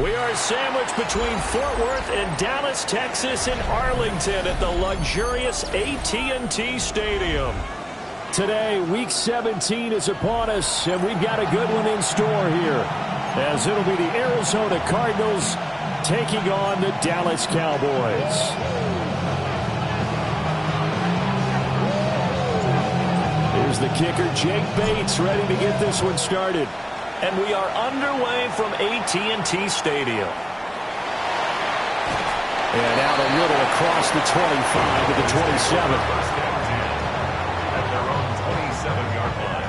We are sandwiched between Fort Worth and Dallas, Texas, and Arlington at the luxurious AT&T Stadium. Today, Week 17 is upon us, and we've got a good one in store here, as it'll be the Arizona Cardinals taking on the Dallas Cowboys. Here's the kicker, Jake Bates, ready to get this one started. And we are underway from AT&T Stadium. And out a little across the 25 to the 27. At their own 27-yard line.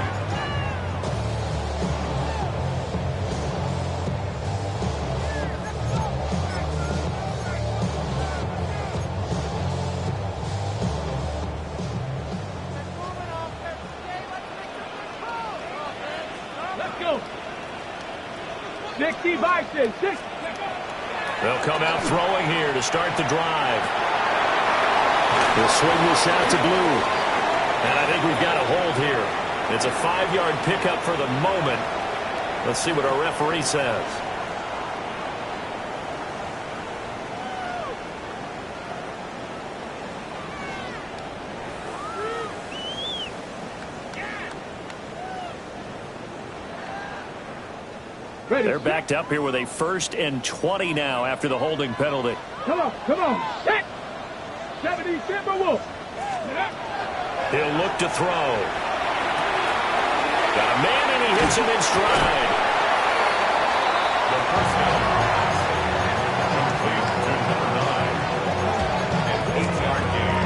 Let's go. 60 Bison, 6. They'll come out throwing here to start the drive. They'll swing this out to Blue. And I think we've got a hold here. It's a 5-yard pickup for the moment. Let's see what our referee says. They're backed up here with a 1st and 20 now after the holding penalty. Come on. Set. 70 Timberwolves. He'll look to throw. Got a man, and he hits him in stride. The first down pass complete to number 9. An 8-yard gain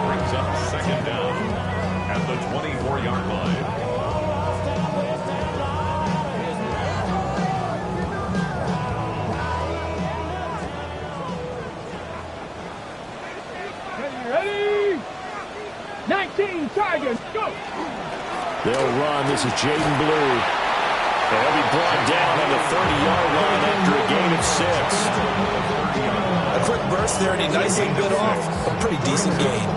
brings up 2nd down at the 24-yard line. Ready? 19 Tigers, go! They'll run. This is Jaden Blue. And he'll be brought down on the 30-yard line after a gain of 6. A quick burst there, and he nicely bit off a pretty decent gain.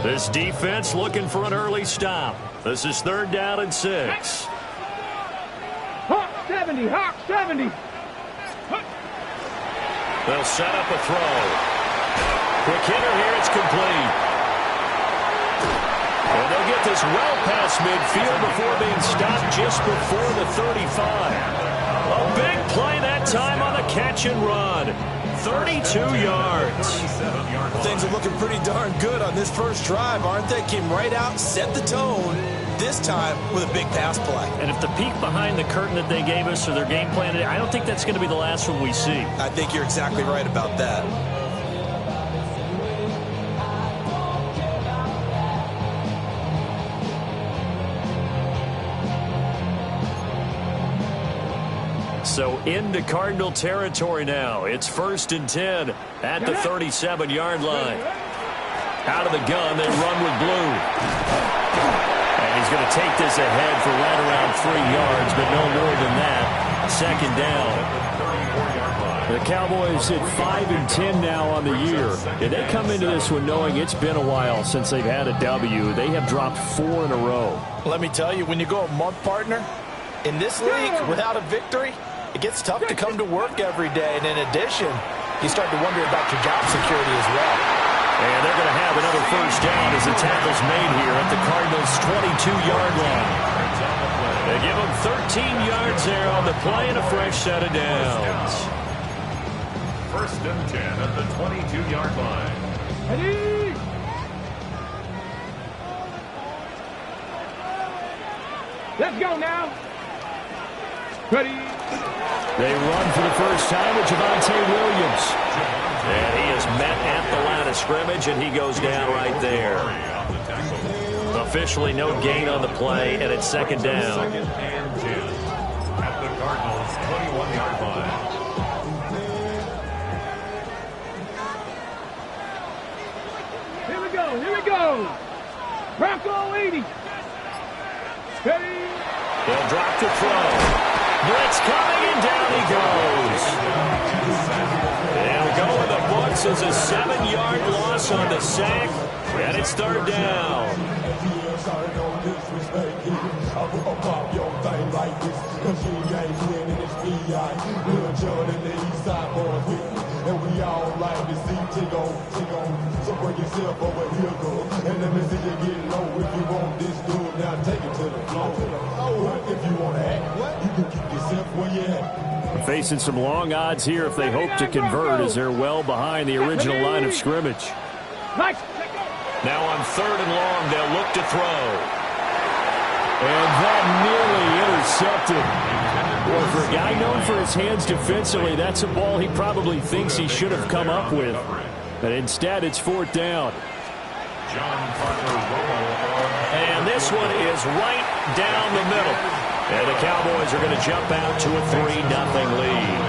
This defense looking for an early stop. This is 3rd down and 6. Hawk 70, Hawk 70. They'll set up a throw. Quick hitter here, it's complete. And they'll get this well past midfield before being stopped just before the 35. A big play that time on the catch and run. 32 yards. Things are looking pretty darn good on this first drive, aren't they? Came right out, set the tone, this time with a big pass play. And if the peek behind the curtain that they gave us or their game plan, I don't think that's going to be the last one we see. I think you're exactly right about that. So into Cardinal territory now. It's 1st and 10 at the 37-yard line. Out of the gun, they run with Blue. And he's going to take this ahead for right around 3 yards, but no more than that. 2nd down. The Cowboys at 5-10 now on the year. And they come into this one knowing it's been a while since they've had a W. They have dropped 4 in a row. Let me tell you, when you go a month, partner, in this league without a victory, it gets tough to come to work every day. And in addition, you start to wonder about your job security as well. And they're going to have another first down as the tackle's made here at the Cardinals' 22-yard line. They give them 13 yards there on the play and a fresh set of downs. First and 10 at the 22-yard line. Ready? Let's go now. Ready? They run for the first time with Javonte Williams. And he is met at the line of scrimmage, and he goes down right there. Officially no gain on the play, and it's second down. Second and 10 at the Cardinals' 21-yard line. Here we go. Here we go. Bronco 80. Ready? He'll drop to throw. Blitz coming, and down he goes. And we go in the books as a 7-yard loss on the sack, and it's third down. And we all like to see Tigo. So bring yourself over here, girl. And let me see you get low. If you want this dude, now take it to the floor. If you want to act, you can keep yourself where you at. Facing some long odds here if they hope to convert, as they're well behind the original line of scrimmage. Now on third and long, they'll look to throw. And that nearly intercepted. Well, for a guy known for his hands defensively, that's a ball he probably thinks he should have come up with. But instead, it's fourth down. And this one is right down the middle. And the Cowboys are going to jump out to a 3-0 lead.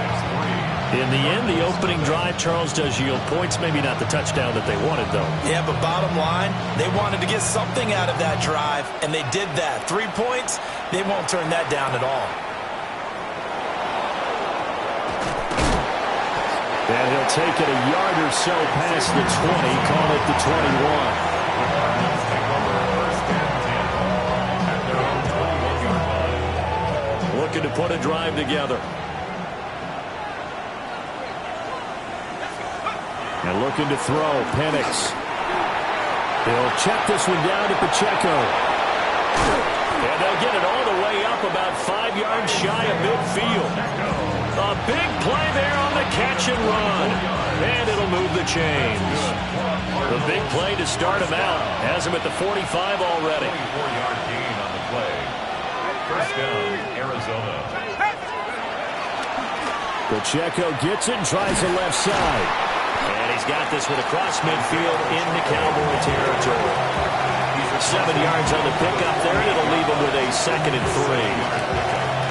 In the end, the opening drive, Charles, does yield points. Maybe not the touchdown that they wanted, though. Yeah, but bottom line, they wanted to get something out of that drive, and they did that. 3 points, they won't turn that down at all. And he'll take it a yard or so past the 20, call it the 21. Looking to put a drive together. And looking to throw, Penix. He'll check this one down to Pacheco. And they'll get it all the way up about 5 yards shy of midfield. A big play there on the catch and run. And it'll move the chains. The big play to start him out. Has him at the 45 already. 24-yard gain on the play. First down, Arizona. Pacheco gets it and tries the left side. And he's got this one across midfield into Cowboy territory. 7 yards on the pickup there, and it'll leave him with a 2nd and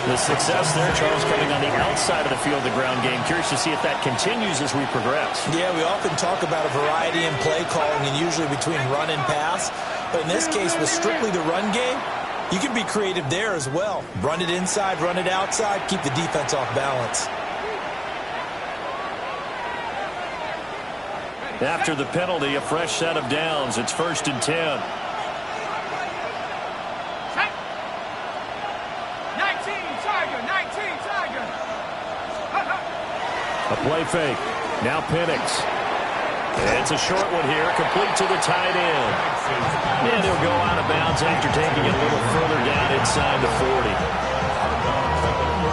3. The success there, Charles, coming on the outside of the field, the ground game. Curious to see if that continues as we progress. Yeah, we often talk about a variety in play calling and usually between run and pass. But in this case, with strictly the run game, you can be creative there as well. Run it inside, run it outside, keep the defense off balance. After the penalty, a fresh set of downs. It's 1st and 10. 19, Tiger. A play fake. Now Penix. It's a short one here, complete to the tight end. And he'll go out of bounds after taking it a little further down inside the 40.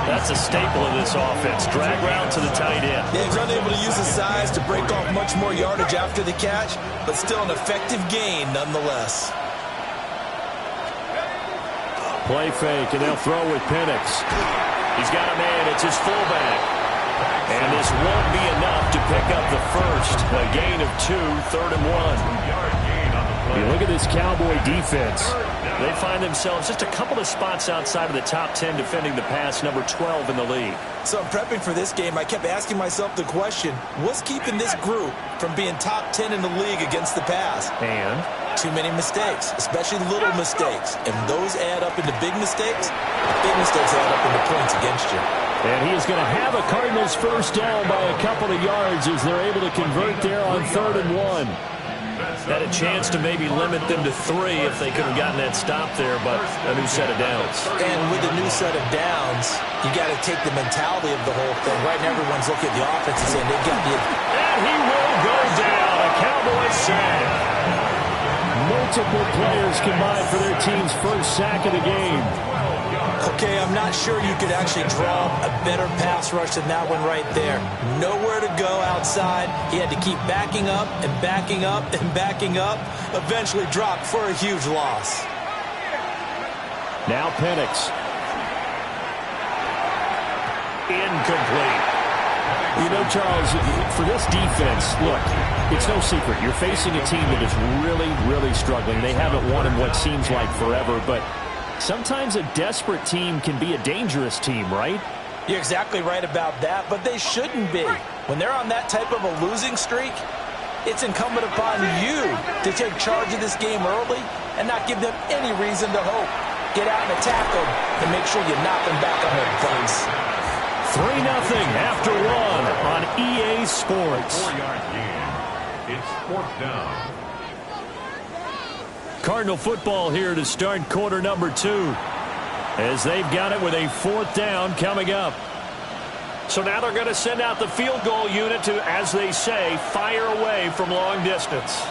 That's a staple of this offense. Drag route to the tight end. Yeah, he's unable to use his size to break off much more yardage after the catch, but still an effective gain nonetheless. Play fake, and they'll throw with Penix. He's got a man. It's his fullback. And this won't be enough to pick up the first. A gain of 2, 3rd and 1. You look at this Cowboy defense. They find themselves just a couple of spots outside of the top 10 defending the pass, number 12 in the league. So in prepping for this game, I kept asking myself the question, what's keeping this group from being top 10 in the league against the pass? And too many mistakes, especially little mistakes. And those add up into big mistakes. Big mistakes add up into points against you. And he is going to have a Cardinals first down by a couple of yards as they're able to convert there on 3rd and 1. Had a chance to maybe limit them to 3 if they could have gotten that stop there, but a new set of downs. And with a new set of downs, you got to take the mentality of the whole thing. Right now, everyone's looking at the offense and saying they got the... And he will go down. A Cowboys sack. Multiple players combined for their team's first sack of the game. Okay, I'm not sure you could actually draw a better pass rush than that one right there. Nowhere to go outside. He had to keep backing up and backing up and backing up. Eventually dropped for a huge loss. Now Penix. Incomplete. You know, Charles, for this defense, look, it's no secret. You're facing a team that is really, really struggling. They haven't won in what seems like forever, but sometimes a desperate team can be a dangerous team, right? You're exactly right about that, but they shouldn't be. When they're on that type of a losing streak, it's incumbent upon you to take charge of this game early and not give them any reason to hope. Get out and attack them and make sure you knock them back on their butts. 3-0 after 1 on EA Sports. 4-yard gain. It's 4th down. Cardinal football here to start quarter number 2 as they've got it with a 4th down coming up. So now they're going to send out the field goal unit to, as they say, fire away from long distance.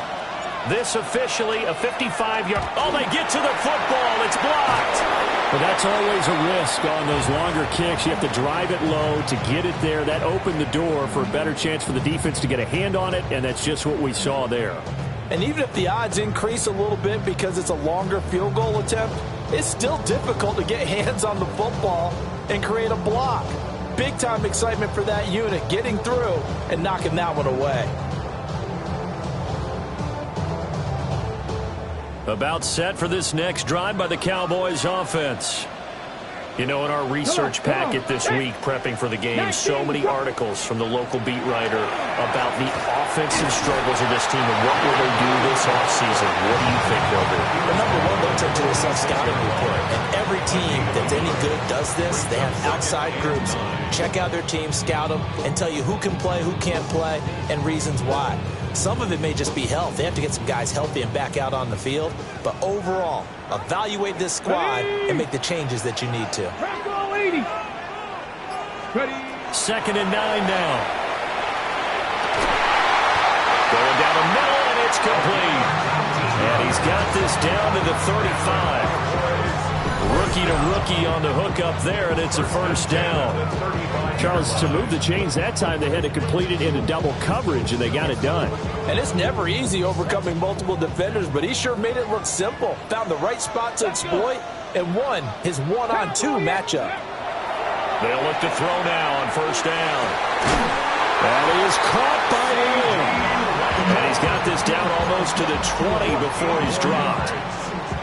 This officially a 55-yard. Oh, they get to the football. It's blocked. But that's always a risk on those longer kicks. You have to drive it low to get it there. That opened the door for a better chance for the defense to get a hand on it, and that's just what we saw there. And even if the odds increase a little bit because it's a longer field goal attempt, it's still difficult to get hands on the football and create a block. Big-time excitement for that unit, getting through and knocking that one away. About set for this next drive by the Cowboys offense. You know, in our research packet this week, prepping for the game, so many articles from the local beat writer about the offensive struggles of this team and what will they do this offseason. What do you think they'll do? Well, number one, they'll turn to their self-scouting report. And every team that's any good does this. They have outside groups. Check out their team, scout them, and tell you who can play, who can't play, and reasons why. Some of it may just be health. They have to get some guys healthy and back out on the field. But overall, evaluate this squad and make the changes that you need to. 2nd and 9 now. Going down the middle, and it's complete. And he's got this down to the 35. Rookie to rookie on the hook up there, and it's a first down. Charles, to move the chains that time, they had to complete it into double coverage, and they got it done. And it's never easy overcoming multiple defenders, but he sure made it look simple. Found the right spot to exploit and won his one-on-2 matchup. They'll look to throw now on first down. That is caught by him. And he's got this down almost to the 20 before he's dropped.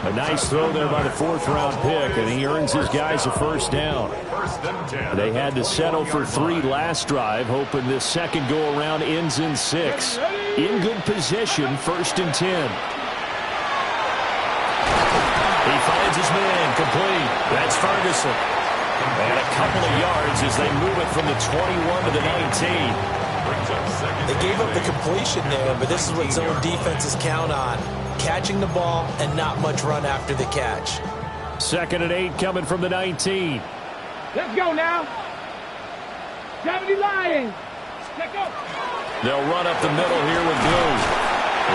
A nice throw there by the 4th-round pick, and he earns his guys a first down. They had to settle for 3 last drive, hoping this second go-around ends in 6. In good position, 1st and 10. He finds his man, complete. That's Ferguson. And a couple of yards as they move it from the 21 to the 19. They gave up the completion there, but this is what zone defenses count on. Catching the ball and not much run after the catch. 2nd and 8 coming from the 19. Let's go now. 70 Lions. Let's go. They'll run up the middle here with Blue.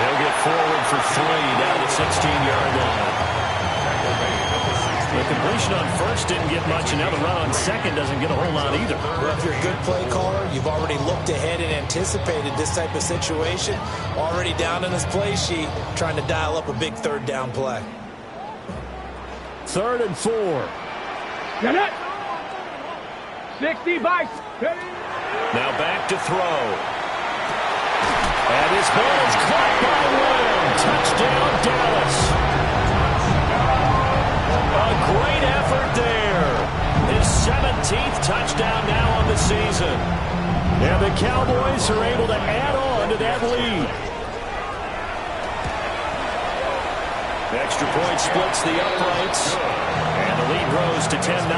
They'll get forward for 3 down the 16-yard line. The completion on first didn't get much, and now the run on second doesn't get a whole lot either. Well, if you're a good play caller, you've already looked ahead and anticipated this type of situation. Already down in his play sheet, trying to dial up a big 3rd down play. 3rd and 4. Get it. 60 bites. Now back to throw. And his ball is caught by Lamb. Touchdown, Dallas. A great effort there. His 17th touchdown now on the season. And the Cowboys are able to add on to that lead. Extra point splits the uprights, and the lead grows to 10-0.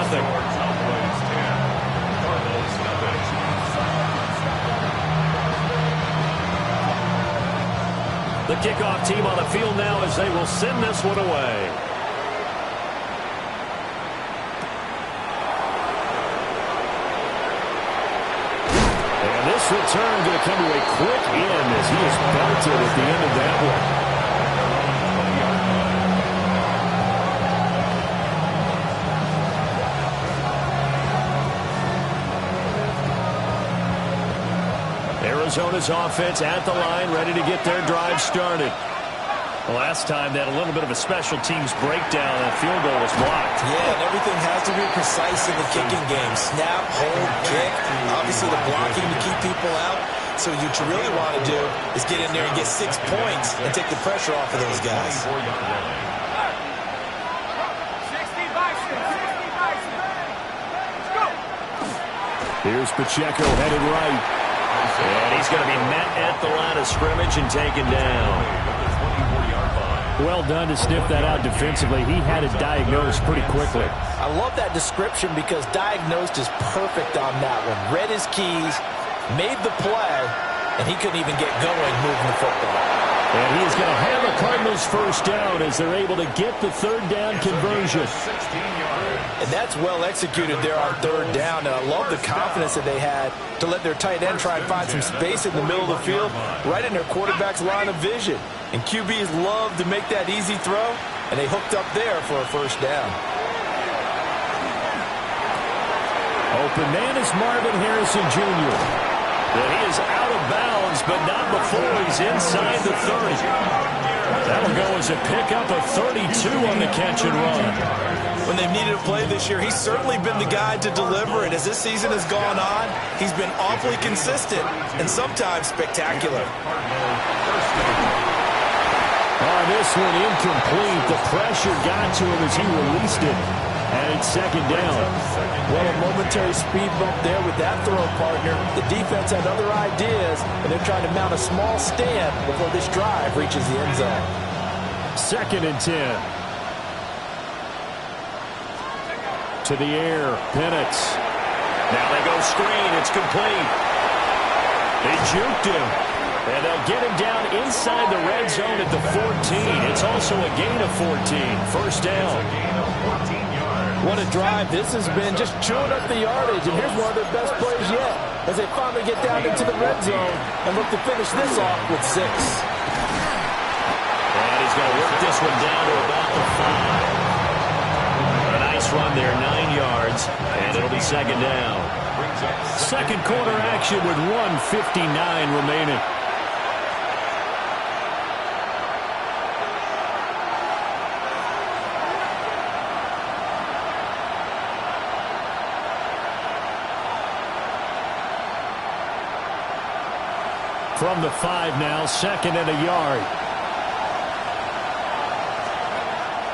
The kickoff team on the field now as they will send this one away. And this return going to come to a quick end as he is belted at the end of that one. Arizona's offense at the line, ready to get their drive started. Last time, they had a little bit of a special teams breakdown, and a field goal was blocked. Yeah, and everything has to be precise in the kicking game. Snap, hold, kick. Obviously, the blocking to keep people out. So what you really want to do is get in there and get 6 points and take the pressure off of those guys. 60 bison, 60 bison. Let's go. Here's Pacheco headed right. And he's going to be met at the line of scrimmage and taken down. Well done to sniff that out defensively. He had it diagnosed pretty quickly. I love that description because diagnosed is perfect on that one. Read his keys, made the play, and he couldn't even get going moving the football. And he is going to have the Cardinals first down as they're able to get the third down conversion. And that's well executed there on third down. And I love the confidence that they had to let their tight end try and find some space in the middle of the field, right in their quarterback's line of vision. And QBs love to make that easy throw, and they hooked up there for a first down. Open man is Marvin Harrison Jr. But he is out of bounds, but not before he's inside the 30. That'll go as a pickup of 32 on the catch and run. When they've needed a play this year, he's certainly been the guy to deliver. And as this season has gone on, he's been awfully consistent and sometimes spectacular. This one incomplete. The pressure got to him as he released it. And it's second down. Well, a momentary speed bump there with that throw partner. The defense had other ideas, and they're trying to mount a small stand before this drive reaches the end zone. 2nd and 10. To the air, Penix. Now they go screen. It's complete. They juked him. And they'll get him down inside the red zone at the 14. It's also a gain of 14. First down. What a drive this has been, just chewing up the yardage. And here's one of their best plays yet as they finally get down into the red zone and look to finish this off with 6. And he's going to work this one down to about the 5. A nice run there, 9 yards, and it'll be second down. Second quarter action with 1:59 remaining. From the 5 now, 2nd and a yard.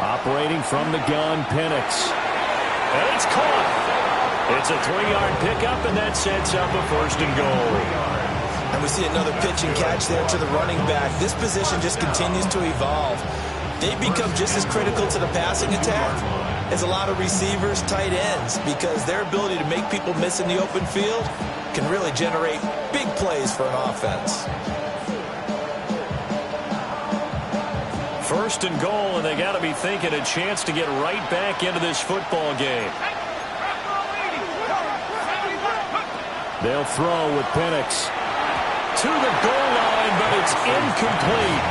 Operating from the gun, Penix. And it's caught. It's a 3-yard pickup, and that sets up a 1st and goal. And we see another pitch and catch there to the running back. This position just continues to evolve. They become just as critical to the passing attack as a lot of receivers, tight ends, because their ability to make people miss in the open field can really generate big plays for an offense. 1st and goal, and they got to be thinking a chance to get right back into this football game. They'll throw with Penix to the goal line, but it's incomplete.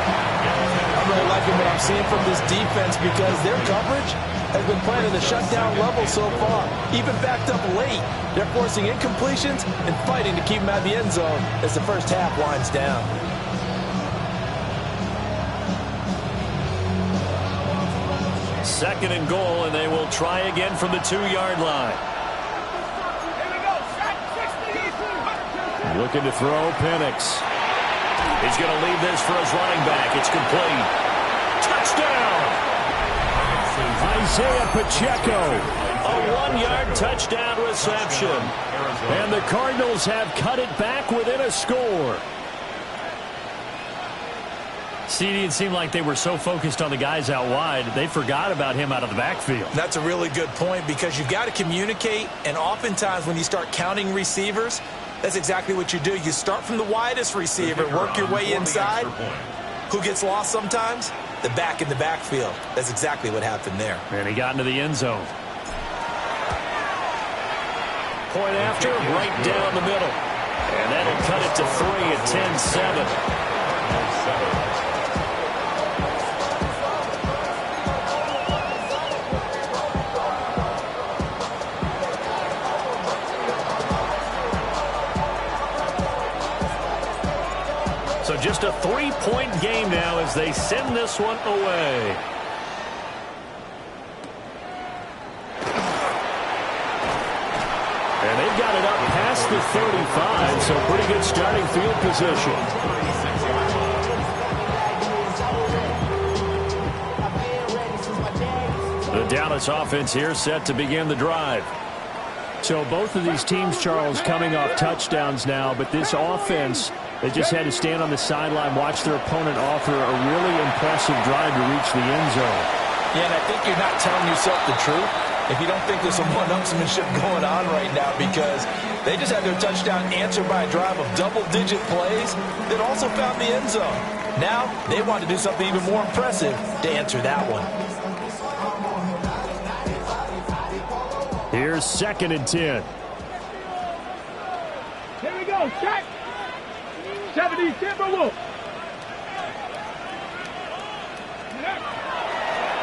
I'm really liking what I'm seeing from this defense because their coverage has been playing at a shutdown level so far. Even backed up late, they're forcing incompletions and fighting to keep them out of the end zone as the first half winds down. Second and goal, and they will try again from the 2-yard line. Looking to throw, Penix. He's going to leave this for his running back. It's complete. Touchdown! Isaiah Pacheco. A 1-yard touchdown reception. And the Cardinals have cut it back within a score. CD, it seemed like they were so focused on the guys out wide, they forgot about him out of the backfield. That's a really good point because you've got to communicate, and oftentimes when you start counting receivers, that's exactly what you do. You start from the widest receiver, work your way inside. Who gets lost sometimes? The back in the backfield. That's exactly what happened there. And he got into the end zone. Point after, right down the middle. And that'll cut it to 3 at 10-7. So just a 3-point game now as they send this one away. And they've got it up past the 35, so pretty good starting field position. The Dallas offense here set to begin the drive. So both of these teams, Charles, coming off touchdowns now, but this offense, they just had to stand on the sideline, watch their opponent offer a really impressive drive to reach the end zone. Yeah, and I think you're not telling yourself the truth if you don't think there's some one-upsmanship going on right now, because they just had their touchdown answered by a drive of double-digit plays that also found the end zone. Now they want to do something even more impressive to answer that one. Here's 2nd and 10. Here we go, check. 70 Timberwolves.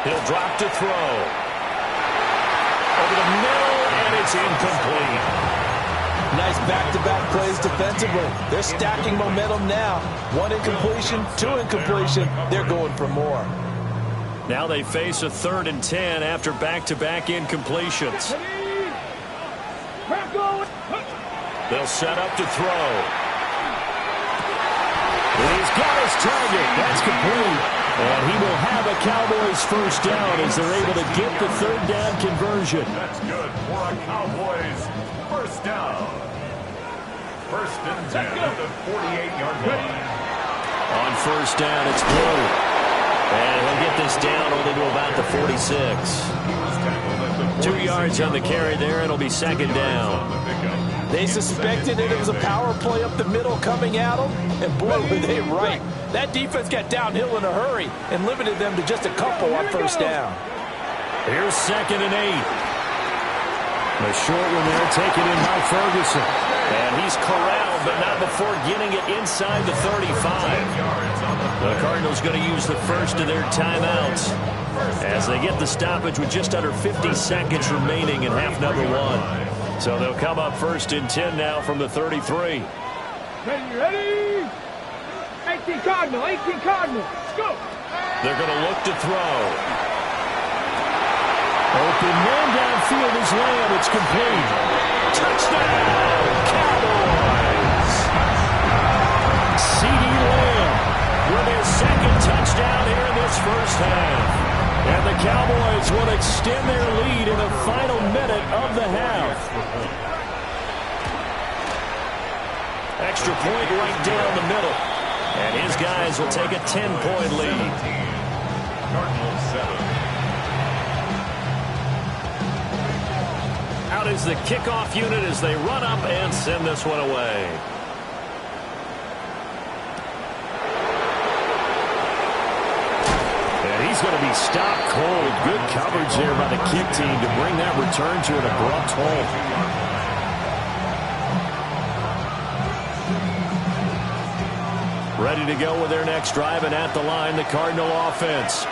He'll drop to throw. Over the middle, and it's incomplete. Nice back-to-back plays defensively. They're stacking momentum now. 1 incompletion, 2 incompletion. They're going for more. Now they face a 3rd and 10 after back-to-back incompletions. They'll set up to throw. He's got his target. That's complete. And he will have a Cowboys first down as they're able to get the 3rd down conversion. That's good for a Cowboys first down. 1st and 10 at the 48-yard line. On 1st down, it's Blue. And he'll get this down only to about the 46. 2 yards on the carry there. It'll be 2nd down. They suspected it was a power play up the middle coming at them, and boy, were they right. That defense got downhill in a hurry and limited them to just a couple on 1st down. Here's 2nd and 8. The short one there taken in by Ferguson. And he's corralled, but not before getting it inside the 35. The Cardinals going to use the first of their timeouts as they get the stoppage with just under 50 seconds remaining in half number 1. So they'll come up 1st and 10 now from the 33. Ready? 18 Cardinals, 18 Cardinals. Let's go. They're going to look to throw. Open man downfield is Lamb. It's complete. Touchdown, Cowboys. CD Lamb with his 2nd touchdown here in this first half. And the Cowboys will extend their lead in the final minute of the half. Extra point right down the middle. And his guys will take a 10-point lead. Cardinals 7. Out is the kickoff unit as they run up and send this one away. And he's going to be stopped cold. Good coverage there by the kick team to bring that return to an abrupt halt. Ready to go with their next drive, and at the line, the Cardinal offense.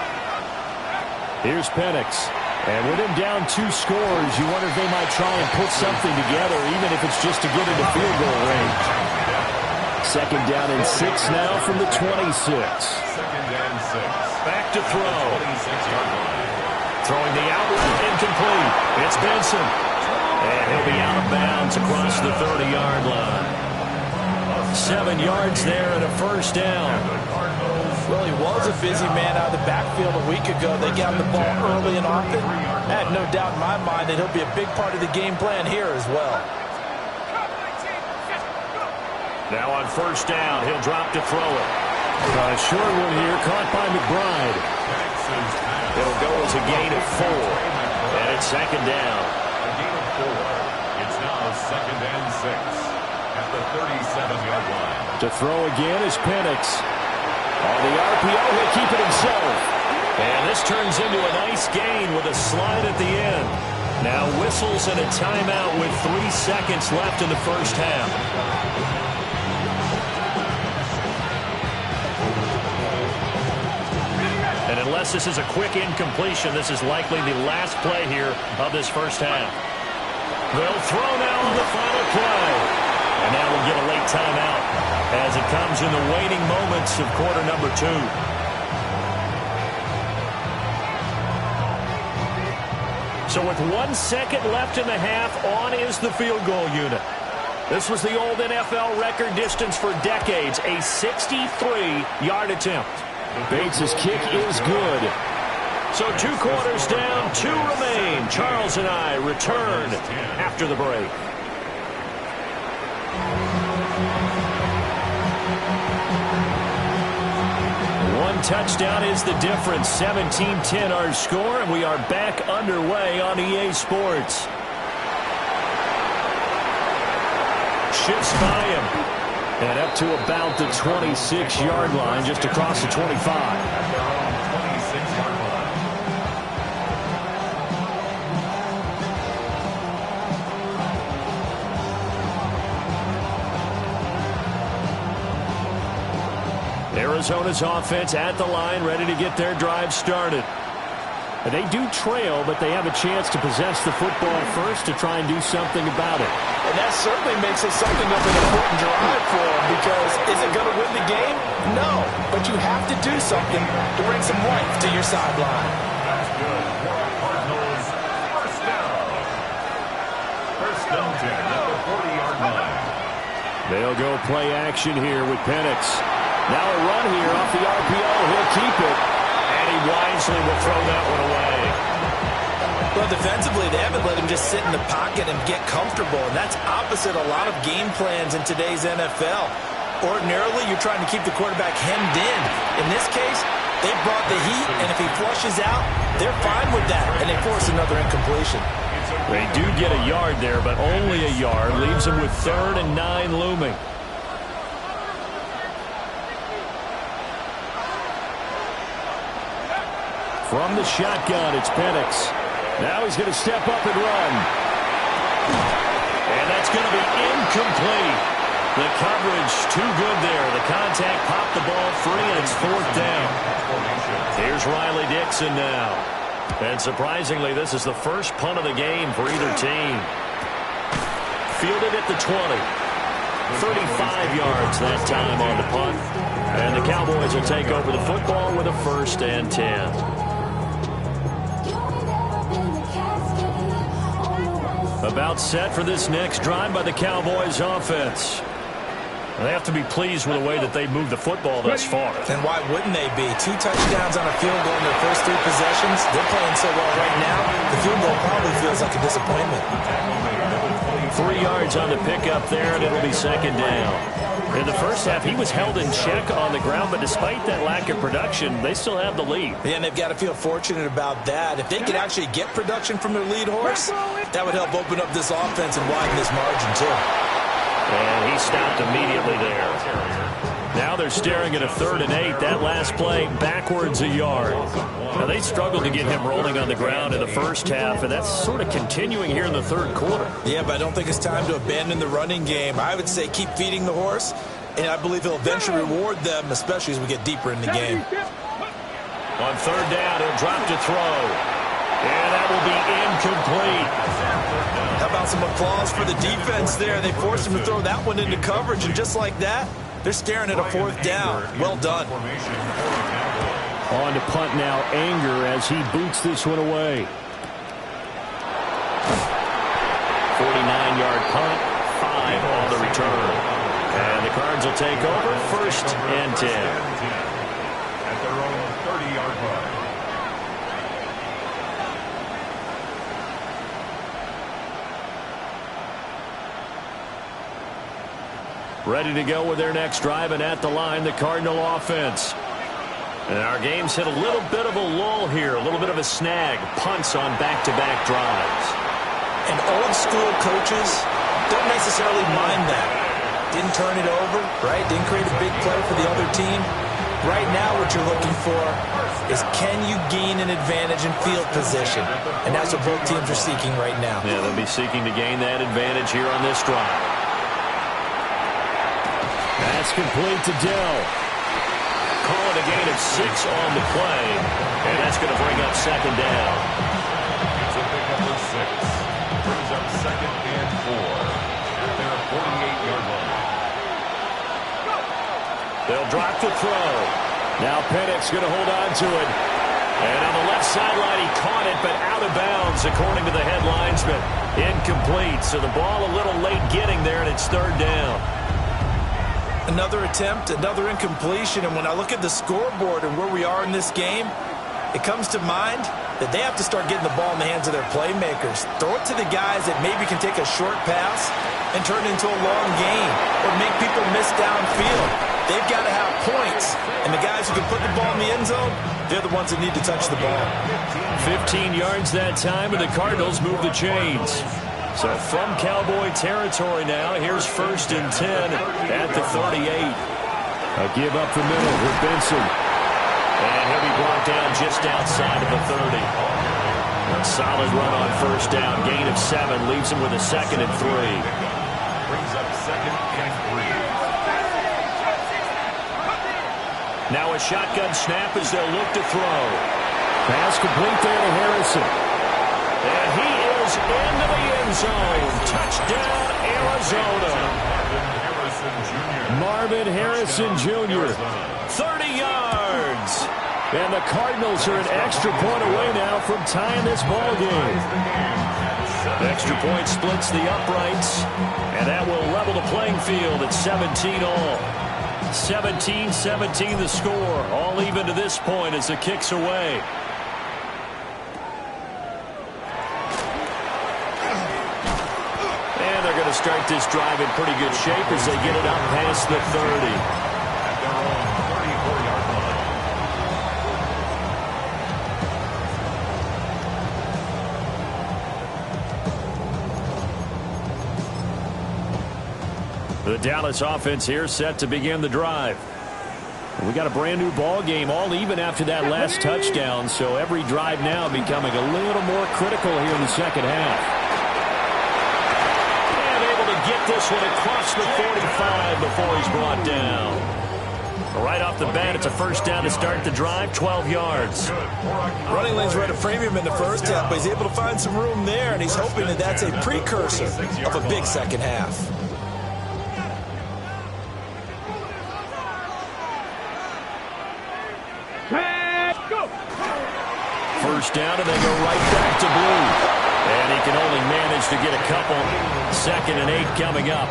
Here's Penix. And with him down 2 scores, you wonder if they might try and put something together, even if it's just to get into field goal range. 2nd down and 6 now from the 26. 2nd and 6. Back to throw. Throwing the outlet, incomplete. It's Benson. And he'll be out of bounds across the 30-yard line. 7 yards there and a first down. Well, he was a busy man out of the backfield a week ago. They got the ball early and often. I have no doubt in my mind that he'll be a big part of the game plan here as well. Now on 1st down, he'll drop to throw it. A short one here, caught by McBride. It'll go as a gain of 4. And it's second down. A gain of 4. It's now second and 6 at the 37-yard line. To throw again is Penix. On the RPO, he'll keep it himself. And this turns into a nice gain with a slide at the end. Now whistles and a timeout with 3 seconds left in the first half. And unless this is a quick incompletion, this is likely the last play here of this first half. They'll throw now on the final play. And now we'll get a late timeout as it comes in the waning moments of quarter number 2. So with 1 second left in the half, on is the field goal unit. This was the old NFL record distance for decades, a 63-yard attempt. Bates' kick is good. So 2 quarters down, 2 remain. Charles and I return after the break. One touchdown is the difference. 17-10 our score, and we are back underway on EA Sports. Shifts by him. And up to about the 26-yard line, just across the 25. Arizona's offense at the line, ready to get their drive started. They do trail, but they have a chance to possess the football first to try and do something about it. And that certainly makes it something of an important drive for them, because is it going to win the game? No, but you have to do something to bring some life to your sideline. That's good. Cardinals, first down. First down 10 at the 40-yard line. They'll go play action here with Penix. Now a run here off the RPO. He'll keep it. And he wisely will throw that one away. Well, defensively, they haven't let him just sit in the pocket and get comfortable, and that's opposite a lot of game plans in today's NFL. Ordinarily, you're trying to keep the quarterback hemmed in. In this case, they brought the heat, and if he flushes out, they're fine with that, and they force another incompletion. They do get a yard there, but only a yard. Leaves him with 3rd and 9 looming. From the shotgun, it's Penix. Now he's going to step up and run. And that's going to be incomplete. The coverage too good there. The contact popped the ball free, and it's 4th down. Here's Riley Dixon now. And surprisingly, this is the first punt of the game for either team. Fielded at the 20. 35 yards that time on the punt. And the Cowboys will take over the football with a 1st and 10. About set for this next drive by the Cowboys offense. They have to be pleased with the way that they moved the football thus far. And why wouldn't they be? 2 touchdowns on a field goal in their first 3 possessions. They're playing so well right now, the field goal probably feels like a disappointment. 3 yards on the pickup there, and it'll be 2nd down. In the first half, he was held in check on the ground, but despite that lack of production, they still have the lead. Yeah, and they've got to feel fortunate about that. If they could actually get production from their lead horse, that would help open up this offense and widen this margin, too. And he stopped immediately there. Now they're staring at a 3rd and 8. That last play, backwards a yard. Now, they struggled to get him rolling on the ground in the first half, and that's sort of continuing here in the 3rd quarter. Yeah, but I don't think it's time to abandon the running game. I would say keep feeding the horse, and I believe he'll eventually reward them, especially as we get deeper in the game. On 3rd down, he'll drop to throw. And that will be incomplete. How about some applause for the defense there? They forced him to throw that one into coverage, and just like that, they're staring at a 4th down. Well done. On to punt now, Anger, as he boots this one away. 49-yard punt, 5 on the return. And the Cards will take over, 1st and 10. At their own 30-yard line. Ready to go with their next drive, and at the line, the Cardinal offense. And our game's hit a little bit of a lull here, a little bit of a snag. Punts on back-to-back drives. And old-school coaches don't necessarily mind that. Didn't turn it over, right? Didn't create a big play for the other team. Right now, what you're looking for is can you gain an advantage in field position? And that's what both teams are seeking right now. Yeah, they'll be seeking to gain that advantage here on this drive. That's complete to Dell. Call it a gain of 6 on the play, and that's going to bring up second down. It's a pick up of 6. Brings up 2nd and 4 at their 48-yard line. They'll drop the throw. Now Pennick's going to hold on to it. And on the left sideline, he caught it, but out of bounds, according to the head linesman. Incomplete, so the ball a little late getting there, and it's 3rd down. Another attempt, another incompletion, and when I look at the scoreboard and where we are in this game, it comes to mind that they have to start getting the ball in the hands of their playmakers. Throw it to the guys that maybe can take a short pass and turn it into a long gain or make people miss downfield. They've got to have points, and the guys who can put the ball in the end zone, they're the ones that need to touch the ball. 15 yards that time, and the Cardinals move the chains. So from Cowboy territory now, here's 1st and 10 at the 38. A give up the middle with Benson. And he'll be brought down just outside of the 30. A solid run on 1st down. Gain of 7 leaves him with a 2nd and 3. Brings up 2nd and 3. Now a shotgun snap as they'll look to throw. Pass complete there to Harrison. And he is into the end zone. Touchdown, Arizona. Marvin Harrison Jr. 30 yards. And the Cardinals are an extra point away now from tying this ball game. Extra point splits the uprights, and that will level the playing field at 17 all. 17-17 the score. All even to this point as the kick's away. Start this drive in pretty good shape as they get it up past the 30. At their own 34-yard line. The Dallas offense here set to begin the drive. We got a brand new ball game, all even after that last touchdown, so every drive now becoming a little more critical here in the second half. Get this one across the 45 before he's brought down. Right off the bat, it's a 1st down to start the drive, 12 yards. Running lanes were at a premium in the first half, but he's able to find some room there, and he's hoping that that's a precursor of a big second half. First down, and they go right back to Blue. And he can only manage to get a couple. 2nd and 8 coming up.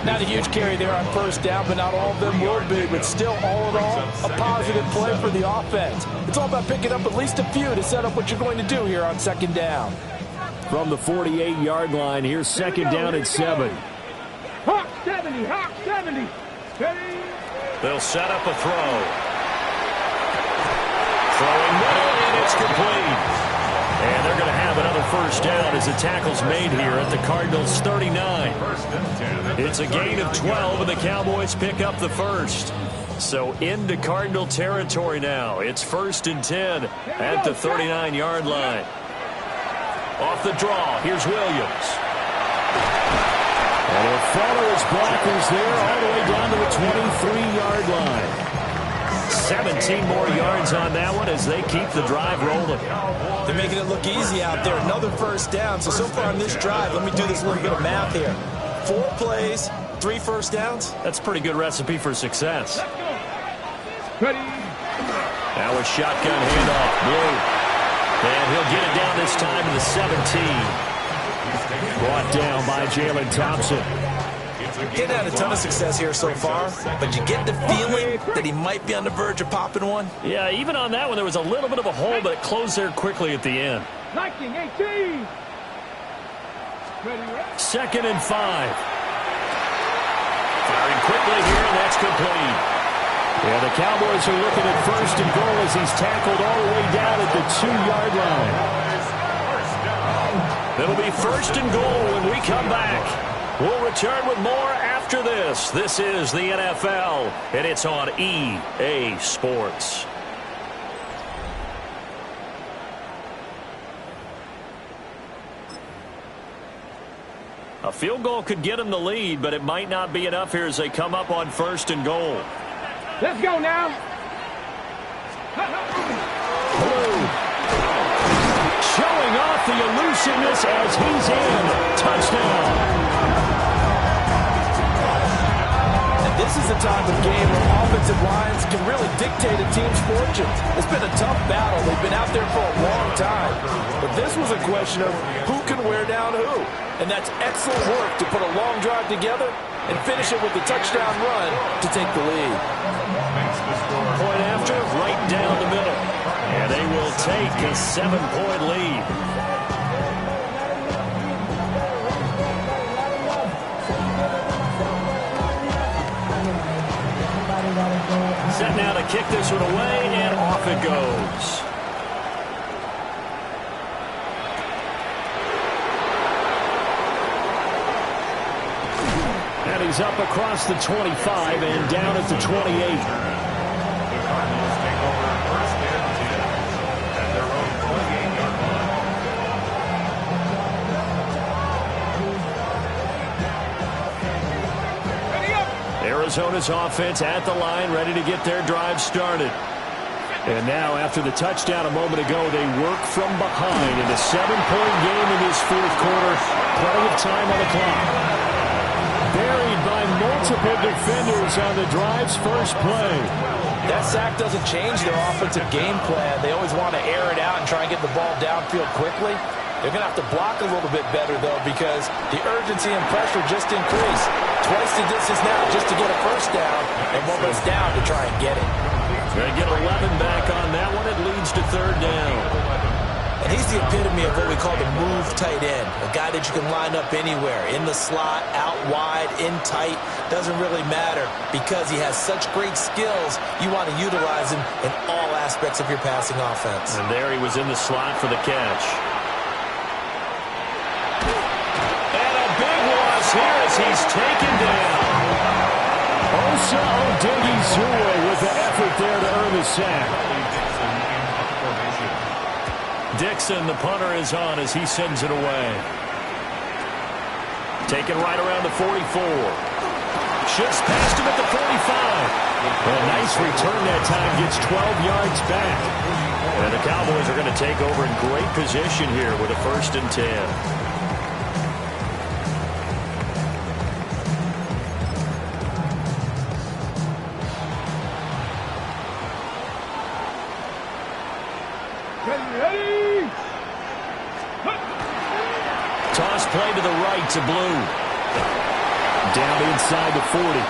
Not a huge carry there on 1st down, but not all of them will be. But still, all in all, a positive play for the offense. It's all about picking up at least a few to set up what you're going to do here on 2nd down. From the 48-yard line, here's 2nd down at 7. Hawk 70, Hawk 70. They'll set up a throw. Throwing middle, and it's complete. And they're going to have another 1st down as the tackle's made here at the Cardinals' 39. It's a gain of 12, and the Cowboys pick up the 1st. So into Cardinal territory now. It's 1st and 10 at the 39-yard line. Off the draw, here's Williams. And he'll follow his blockers there all the way down to the 23-yard line. 17 more yards on that one as they keep the drive rolling. They're making it look easy out there. Another 1st down. So far on this drive, let me do this little bit of math here. 4 plays, 3 1st downs. That's a pretty good recipe for success. Ready. Now a shotgun handoff. Blue. And he'll get it down this time to the 17. Brought down by Jalen Thompson. Getting had a ton of success here so far, but you get the feeling that he might be on the verge of popping one. Yeah, even on that one, there was a little bit of a hole, but it closed there quickly at the end. 19-18. 2nd and 5. Firing quickly here, and that's complete. Yeah, the Cowboys are looking at first and goal as he's tackled all the way down at the 2-yard line. It'll be first and goal when we come back. We'll return with more after this. This is the NFL, and it's on EA Sports. A field goal could get them the lead, but it might not be enough here as they come up on first and goal. Let's go now. Showing off the elusiveness as he's in. Touchdown. And this is the type of game where offensive lines can really dictate a team's fortunes. It's been a tough battle. They've been out there for a long time. But this was a question of who can wear down who. And that's excellent work to put a long drive together and finish it with the touchdown run to take the lead. Point after, right down the middle. And they will take a 7-point lead. Set now to kick this one away, and off it goes. And he's up across the 25 and down at the 28. The Cardinals take over first and 10 at their own 28-yard line. Arizona's offense at the line, ready to get their drive started. And now, after the touchdown a moment ago, they work from behind in a 7-point game in this fourth quarter. Plenty of time on the clock. Buried by multiple defenders on the drive's first play. That sack doesn't change their offensive game plan. They always want to air it out and try and get the ball downfield quickly. They're going to have to block a little bit better, though, because the urgency and pressure just increased. Twice the distance now just to get a first down, and one less down to try and get it. They get 11 back on that one. It leads to third down. And he's the epitome of what we call the move tight end, a guy that you can line up anywhere, in the slot, out wide, in tight, doesn't really matter because he has such great skills. You want to utilize him in all aspects of your passing offense. And there he was in the slot for the catch. And a big loss here as he's taken down. Osa Odighizuwa with the effort there to earn the sack. Dixon, the punter, is on as he sends it away. Taken right around the 44. Shifts past him at the 45. A nice return that time, gets 12 yards back. And the Cowboys are going to take over in great position here with a 1st and 10. Toss play to the right to Blue. Down inside the 40.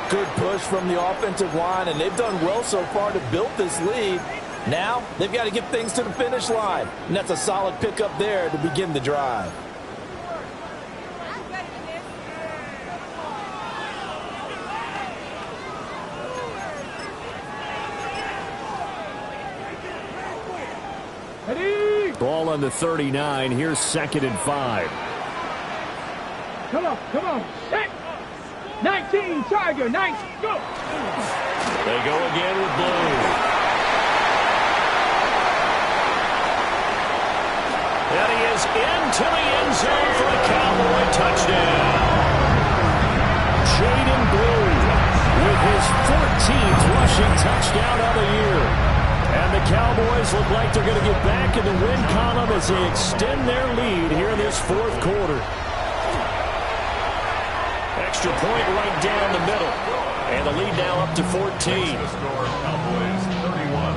Good push from the offensive line, and they've done well so far to build this lead. Now, they've got to get things to the finish line. And that's a solid pickup there to begin the drive. Ball on the 39. Here's 2nd and 5. Come on, come on. Hey. 19, Tiger, 19, go. They go again with Blue. And he is into the end zone for the Cowboy touchdown. Jaden Blue with his 14th rushing touchdown of the year. And the Cowboys look like they're going to get back in the win column as they extend their lead here in this fourth quarter. Extra point right down the middle. And the lead now up to 14. Cowboys 31,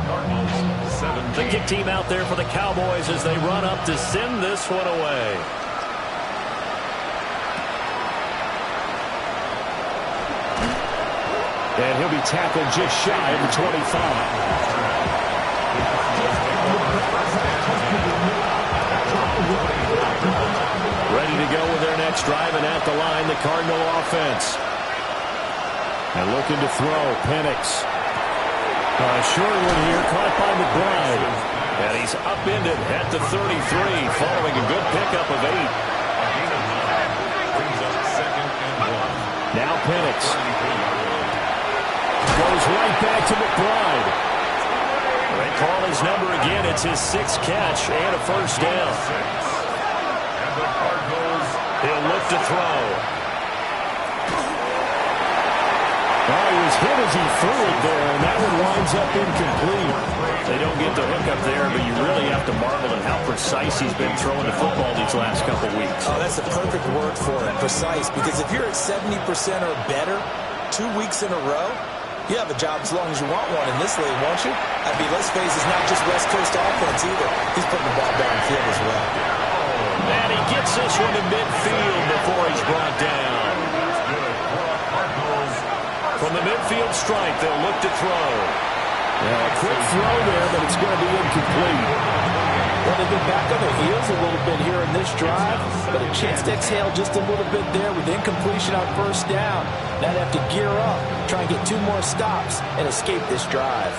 Cardinals 17. The kick team out there for the Cowboys as they run up to send this one away. And he'll be tackled just shy of the 25. Ready to go with their next driving at the line, the Cardinal offense. And looking to throw, Penix. Short one here, caught by McBride. And he's upended at the 33, following a good pickup of 8. Brings up 2nd and 1. Now Penix. Goes right back to McBride. They call his number again. It's his 6th catch and a first down. And the Cardinals, He'll look to throw. Oh, he was hit as he threw it there, and that one winds up incomplete. They don't get the hook up there, but you really have to marvel at how precise he's been throwing the football these last couple weeks. Oh, that's the perfect word for it, precise. Because if you're at 70% or better 2 weeks in a row, you have a job as long as you want one in this league, won't you? I mean, let's face it, it's not just West Coast offense either. He's putting the ball downfield as well. And he gets this one to midfield before he's brought down. From the midfield stripe, they'll look to throw. Yeah, a quick throw there, but it's going to be incomplete. Well, they've been back on their heels a little bit here in this drive, but a chance to exhale just a little bit there with incompletion on first down. Now they have to gear up, try and get 2 more stops, and escape this drive.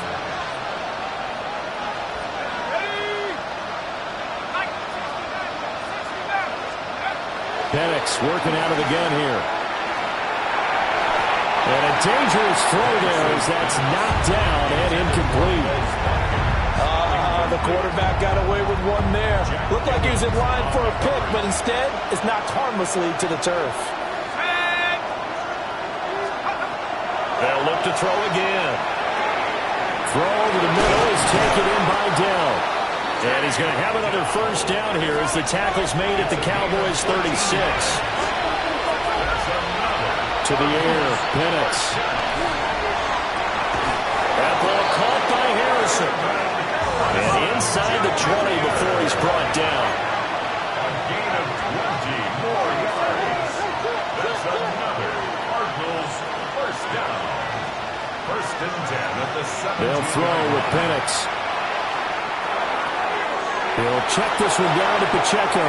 Penix working out of the gun here. And a dangerous throw there as that's knocked down and incomplete. The quarterback got away with one there. Looked like he was in line for a pick, but instead is knocked harmlessly to the turf. They'll look to throw again. Throw over the middle is taken in by Dell. And he's going to have another first down here as the tackle's made at the Cowboys' 36. To the air, Penix. That ball caught by Harrison. And inside the 20 before he's brought down. a gain of 20 more yards. That's another Cardinals first down. 1st and 10 at the 7. They'll throw with Penix. He'll check this one down to Pacheco.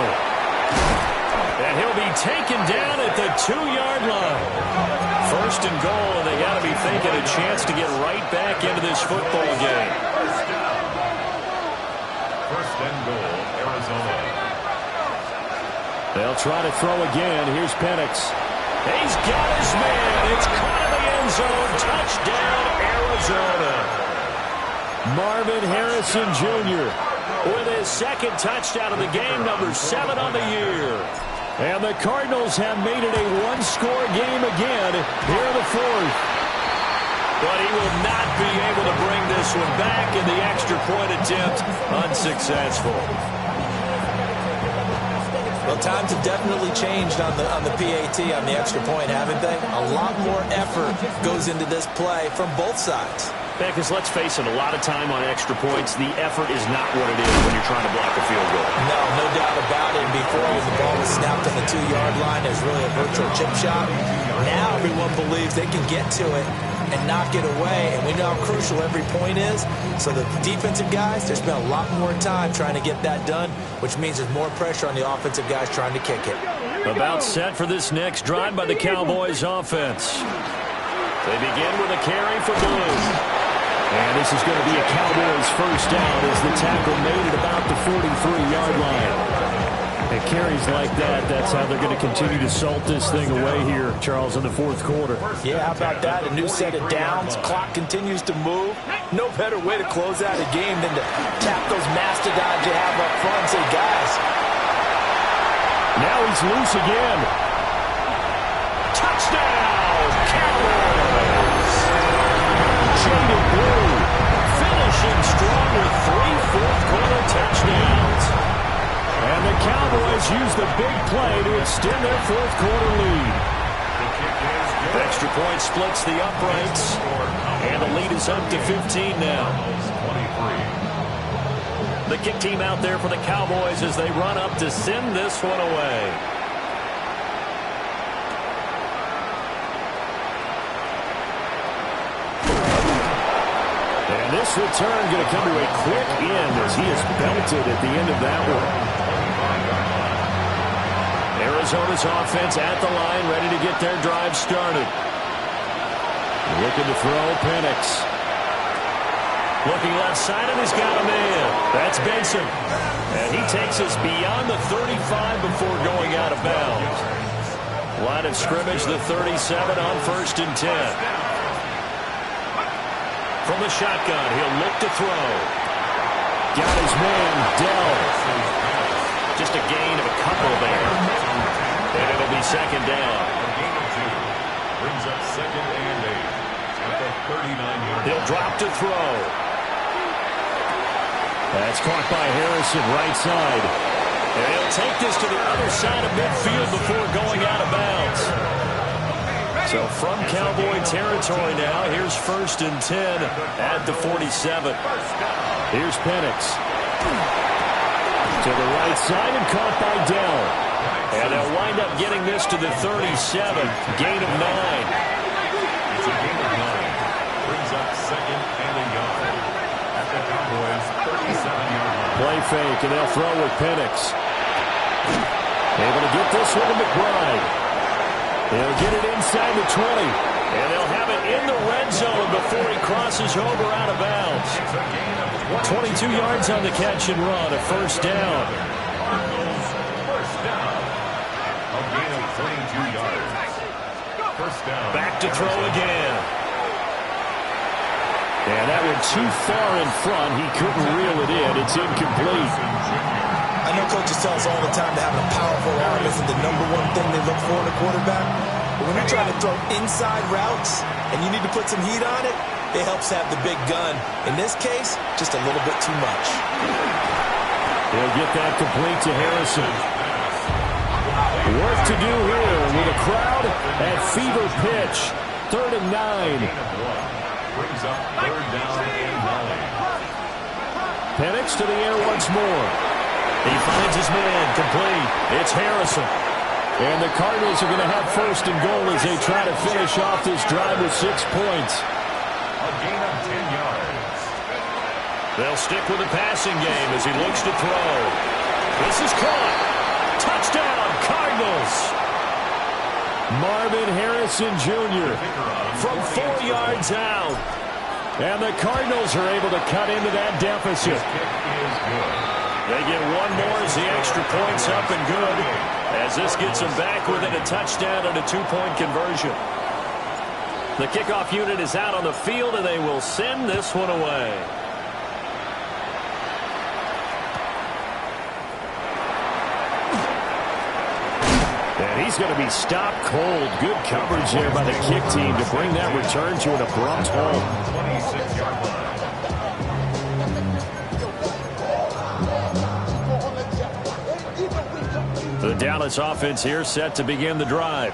And he'll be taken down at the 2-yard line. 1st and goal, and they got to be thinking a chance to get right back into this football game. First down. 1st and goal, Arizona. They'll try to throw again. Here's Penix. He's got his man. It's caught in the end zone. Touchdown, Arizona. Marvin Harrison Jr. with his 2nd touchdown of the game, number 7 on the year. And the Cardinals have made it a 1-score game again here in the 4th. But he will not be able to bring this one back, in the extra point attempt unsuccessful. Well, times have definitely changed on the PAT, on the extra point, haven't they? A lot more effort goes into this play from both sides. Because let's face it, a lot of time on extra points, the effort is not what it is when you're trying to block a field goal. No doubt about it. And before, when the ball was snapped on the 2-yard line, there's really a virtual chip shot. Now everyone believes they can get to it and knock it away, and we know how crucial every point is. So the defensive guys, there's been a lot more time trying to get that done, which means there's more pressure on the offensive guys trying to kick it. About set for this next drive by the Cowboys offense. They begin with a carry for Blue. And this is going to be a Cowboys first down as the tackle made at about the 43-yard line. And carries like that, that's how they're going to continue to salt this thing away here, Charles, in the 4th quarter. Yeah, how about that? A new set of downs. Clock continues to move. No better way to close out a game than to tap those mastodons you have up front and say, guys. Now he's loose again. Touchdown, Cowboys! Jaded Blue finishing strong with 3 fourth-quarter touchdowns. And the Cowboys use the big play to extend their 4th-quarter lead. Extra point splits the uprights, and the lead is up to 15 now. 23. The kick team out there for the Cowboys as they run up to send this one away. And this return going to come to a quick end as he is belted at the end of that one. Arizona's offense at the line, ready to get their drive started. Looking to throw, Penix. Looking left side, and he's got a man. That's Benson. And he takes us beyond the 35 before going out of bounds. Line of scrimmage, the 37 on 1st and 10. From the shotgun, he'll look to throw. Got his man, Dell. Just a gain of a couple there. And it'll be 2nd down. Brings up 2nd and 8 at the 39-yard. He'll drop to throw. That's caught by Harrison, right side. And he'll take this to the other side of midfield before going out of bounds. So from Cowboy territory now, here's 1st and 10 at the 47. Here's Penix. To the right side and caught by Dell. And they'll wind up getting this to the 37. Gain of 9. It's a gain of 9. Brings up 2nd and a yard at the Cowboys' 37-yard line. Play fake, and they'll throw with Penix. Able to get this one to McBride. He'll get it inside the 20. And they'll have it in the red zone before he crosses over out of bounds. 22 yards on the catch and run, a 1st down. Cardinals, 1st down. A gain of 22 yards. 1st down. Back to throw again. And that one too far in front. He couldn't reel it in. It's incomplete. I know coaches tell us all the time that having a powerful arm isn't the #1 thing they look for in a quarterback. But when you're trying to throw inside routes and you need to put some heat on it, it helps have the big gun. In this case, just a little bit too much. He'll get that complete to Harrison. Work to do here with a crowd at fever pitch. 3rd and 9. Brings up 3rd down and 9. Penix to the air once more. He finds his man, complete. It's Harrison. And the Cardinals are going to have 1st and goal as they try to finish off this drive with 6 points. A gain of 10 yards. They'll stick with the passing game as he looks to throw. This is caught. Touchdown, Cardinals. Marvin Harrison Jr. from 4 yards out. And the Cardinals are able to cut into that deficit. Kick is good. They get one more as the extra point's up and good. As this gets them back within a touchdown and a 2-point conversion. The kickoff unit is out on the field, and they will send this one away. And he's going to be stopped cold. Good coverage there by the kick team to bring that return to an abrupt halt. 26-yard line. The Dallas offense here set to begin the drive.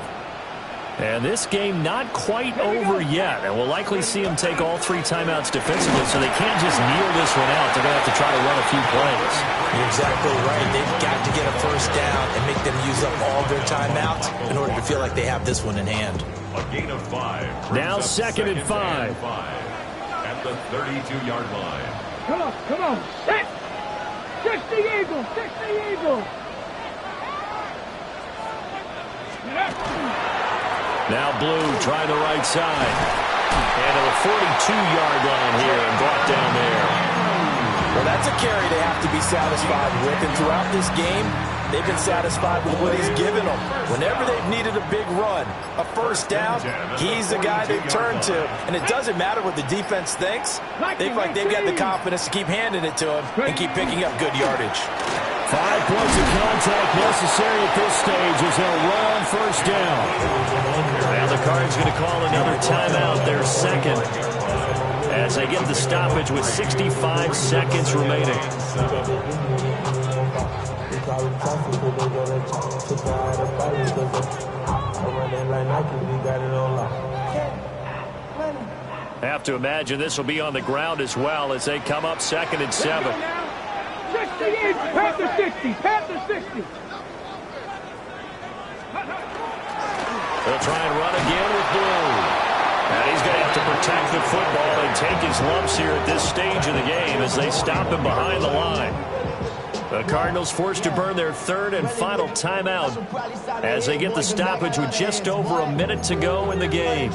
And this game not quite over yet. And we'll likely see them take all 3 timeouts defensively, so they can't just kneel this one out. They're going to have to try to run a few plays. You're exactly right. They've got to get a 1st down and make them use up all their timeouts in order to feel like they have this one in hand. A gain of 5. Now 2nd and 5. At the 32-yard line. Come on, come on. Hit! 60 Eagles, 60 Eagles. Now Blue trying the right side. And to the 42-yard line here and brought down there. Well, that's a carry they have to be satisfied with. And throughout this game, they've been satisfied with what he's given them. Whenever they've needed a big run, a 1st down, he's the guy they've turned to. And it doesn't matter what the defense thinks. They feel like they've got the confidence to keep handing it to him and keep picking up good yardage. 5 points of contact necessary at this stage as they'll run on 1st down. Now the Cards going to call another timeout, their 2nd, as they get the stoppage with 65 seconds remaining. Have to imagine this will be on the ground as well as they come up 2nd and 7. 68, Panther 60, Panther 60. They'll try and run again with Blue. And he's going to have to protect the football and take his lumps here at this stage of the game as they stop him behind the line. The Cardinals forced to burn their third and final timeout as they get the stoppage with just over a minute to go in the game.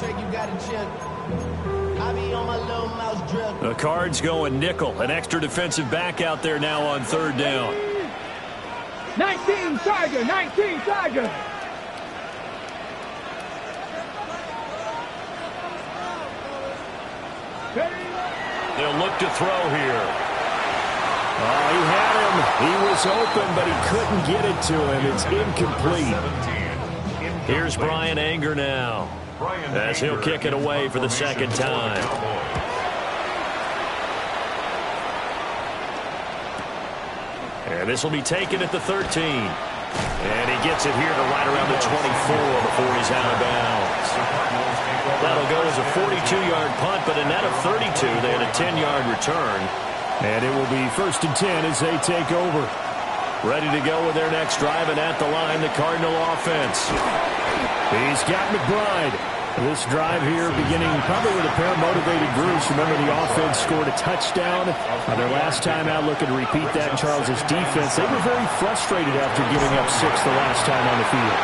The Cards going nickel, an extra defensive back out there now on third down. 19 Tiger, 19 Tiger. They'll look to throw here. Oh, he had him. He was open, but he couldn't get it to him. It's incomplete. Here's Brian Anger now as he'll kick it away for the second time. And this will be taken at the 13. And he gets it here to right around the 24 before he's out of bounds. That'll go as a 42-yard punt, but a net of 32. They had a 10-yard return. And it will be 1st and 10 as they take over. Ready to go with their next drive, and at the line, the Cardinal offense. He's got McBride. This drive here beginning probably with a pair of motivated Bruce. Remember, the offense scored a touchdown on their last time out. Looking to repeat that. Charles' defense, they were very frustrated after giving up 6 the last time on the field.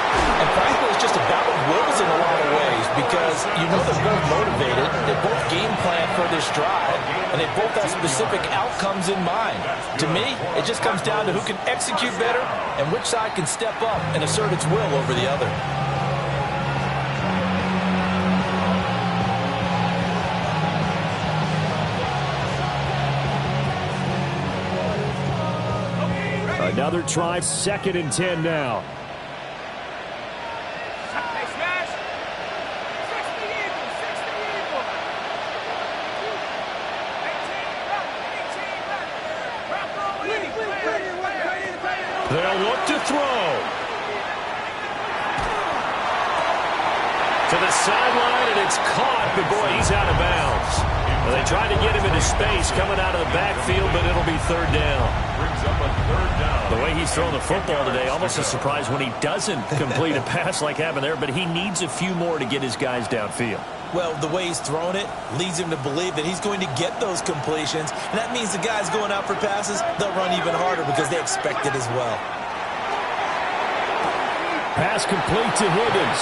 And frankly, it's just a battle of wills in a lot of ways because you know they're both motivated. They both game plan for this drive, and they both have specific outcomes in mind. To me, it just comes down to who can execute better and which side can step up and assert its will over the other. Another try, 2nd and 10 now. They'll look to throw. To the sideline, and it's caught, but boy, he's out of bounds. Well, they tried to get him into space coming out of the backfield, but it'll be 3rd down. Brings up a 3rd down. The way he's throwing the football today, almost a surprise when he doesn't complete a pass like happened there, but he needs a few more to get his guys downfield. Well, the way he's throwing it leads him to believe that he's going to get those completions, and that means the guys going out for passes, they'll run even harder because they expect it as well. Pass complete to Higgins.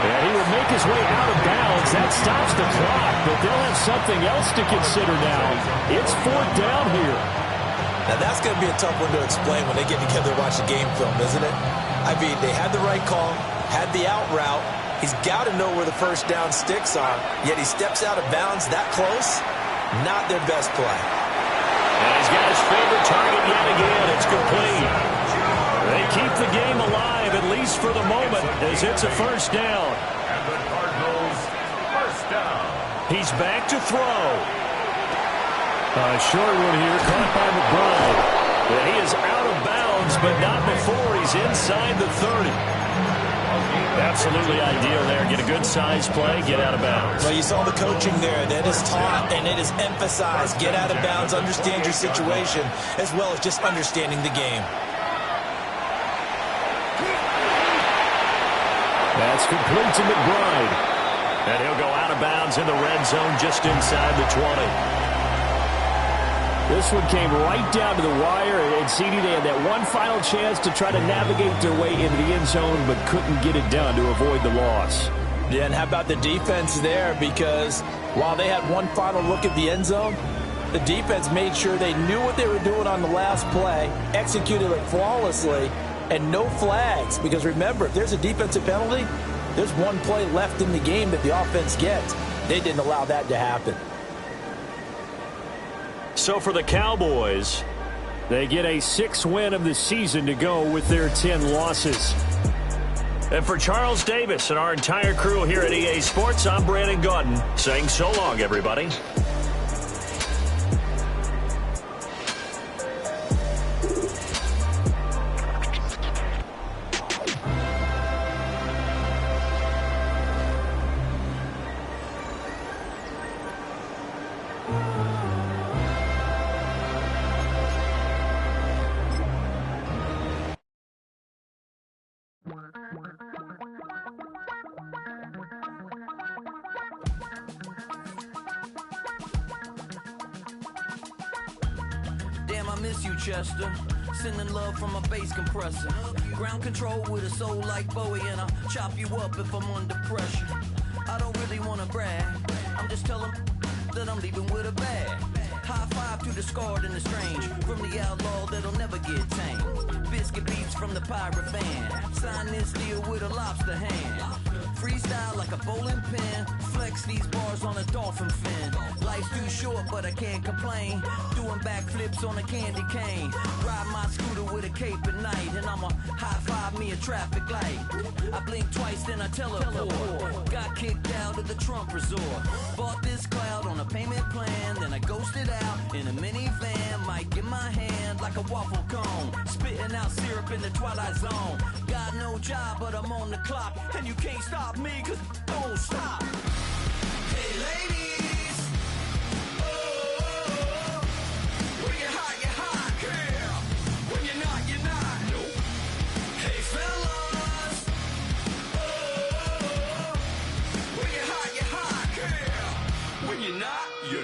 And he will make his way out of bounds. That stops the clock, but they'll have something else to consider now. It's 4th down here. Now, that's going to be a tough one to explain when they get together and watch the game film, isn't it? I mean, they had the right call, had the out route. He's got to know where the 1st down sticks are, yet he steps out of bounds that close. Not their best play. And he's got his favorite target yet again. It's complete. They keep the game alive, at least for the moment, as it's a 1st down. And the Cardinals, 1st down. He's back to throw. A short one here, caught by McBride. And he is out of bounds, but not before he's inside the 30. Absolutely ideal there. Get a good size play, get out of bounds. Well, you saw the coaching there. That is taught and it is emphasized. Get out of bounds, understand your situation, as well as just understanding the game. That's complete to McBride. And he'll go out of bounds in the red zone just inside the 20. This one came right down to the wire, and CD, they had that one final chance to try to navigate their way into the end zone, but couldn't get it done to avoid the loss. Yeah, and how about the defense there? Because while they had one final look at the end zone, the defense made sure they knew what they were doing on the last play, executed it flawlessly, and no flags. Because remember, if there's a defensive penalty, there's one play left in the game that the offense gets. They didn't allow that to happen. So for the Cowboys, they get a 6th win of the season to go with their 10 losses. And for Charles Davis and our entire crew here at EA Sports, I'm Brandon Gaudin saying so long, everybody. Damn, I miss you, Chester. Sending love from a bass compressor. Ground control with a soul like Bowie, and I'll chop you up if I'm under pressure. I don't really wanna brag, I'm just telling that I'm leaving with a bag. High five to the scarred and the strange, from the outlaw that'll never get tamed. Biscuit beats from the pirate band, sign this deal with a lobster hand. Freestyle like a bowling pin, flex these bars on a dolphin fin. Life's too short but I can't complain, doing backflips on a candy cane. Ride my scooter with a cape at night, and I'ma high five me a traffic light. I blink twice then I teleport, got kicked out of the Trump resort. Bought this cloud on a payment plan, then I ghosted out in a minivan. Mic in my hand like a waffle cone, spitting out syrup in the twilight zone. Got no job but I'm on the clock, and you can't stop me cause